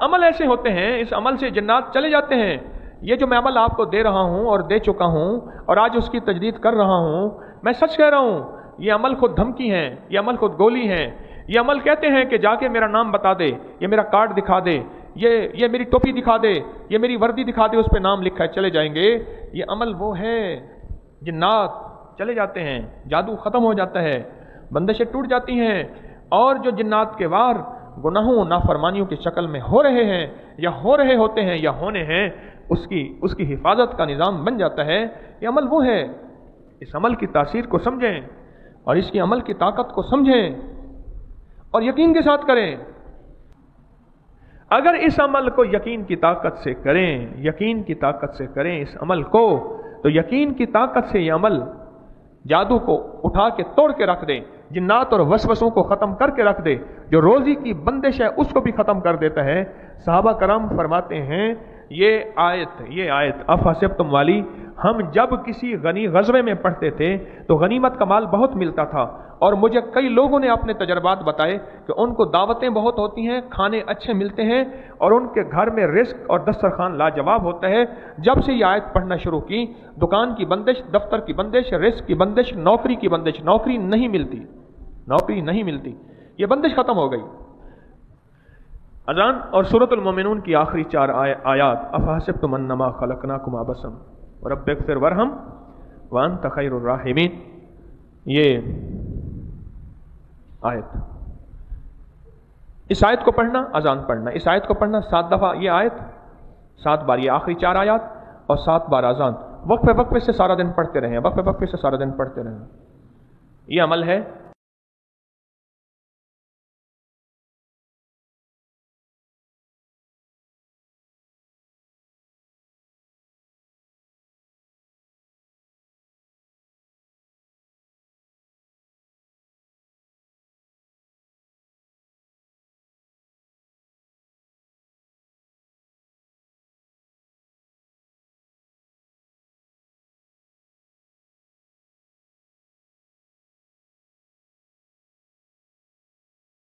अमल ऐसे होते हैं, इस अमल से जन्नात चले जाते हैं। ये जो मैं अमल आपको दे रहा हूँ और दे चुका हूँ और आज उसकी तजदीद कर रहा हूँ, मैं सच कह रहा हूँ, ये अमल खुद धमकी है, ये अमल खुद गोली है। ये अमल कहते हैं कि जाके मेरा नाम बता दे, ये मेरा कार्ड दिखा दे, ये मेरी टोपी दिखा दे, ये मेरी वर्दी दिखा दे, उस पर नाम लिखा है, चले जाएंगे। ये अमल वो है, जिन्नात चले जाते हैं, जादू ख़त्म हो जाता है, बंदिशें टूट जाती हैं। और जो जिन्नात के वार गुनाहों नाफरमानियों की शक्ल में हो रहे हैं या हो रहे होते हैं या होने हैं, उसकी हिफाजत का निज़ाम बन जाता है। ये अमल वो है। इस अमल की तासीर को समझें और इसकी अमल की ताकत को समझें और यकीन के साथ करें। अगर इस अमल को यकीन की ताकत से करें, यकीन की ताकत से करें इस अमल को, तो यकीन की ताकत से यह अमल जादू को उठा के तोड़ के रख दे, जिन्नात और वसवसों को खत्म करके रख दे, जो रोजी की बंदिश है उसको भी खत्म कर देता है। सहाबा करम फरमाते हैं ये आयत अफहसिबतुम वाली हम जब किसी गज़वे में पढ़ते थे तो गनीमत का माल बहुत मिलता था, और मुझे कई लोगों ने अपने तजर्बात बताए कि उनको दावतें बहुत होती हैं, खाने अच्छे मिलते हैं और उनके घर में रिस्क और दस्तरखान लाजवाब होता है। जब से ये आयत पढ़ना शुरू की, दुकान की बंदिश, दफ्तर की बंदिश, रिस्क की बंदिश, नौकरी की बंदिश, नौकरी नहीं मिलती, ये बंदिश खत्म हो गई। अज़ान और सूरतुल मोमिनून की आखिरी 4 आयात अफहसिबतुम अन्नमा खलकनाकुम अबसन रब्बिग़फिर वरहम व अंत खैरुर राहिमीन, ये आयत, इस आयत को पढ़ना, अजान पढ़ना, इस आयत को पढ़ना 7 दफा, ये आयत 7 बार, ये आखिरी 4 आयात और 7 बार अजान, वक्फे वक्फे से सारा दिन पढ़ते रहें, वक्फे वक्फे से सारा दिन पढ़ते रहें। ये अमल है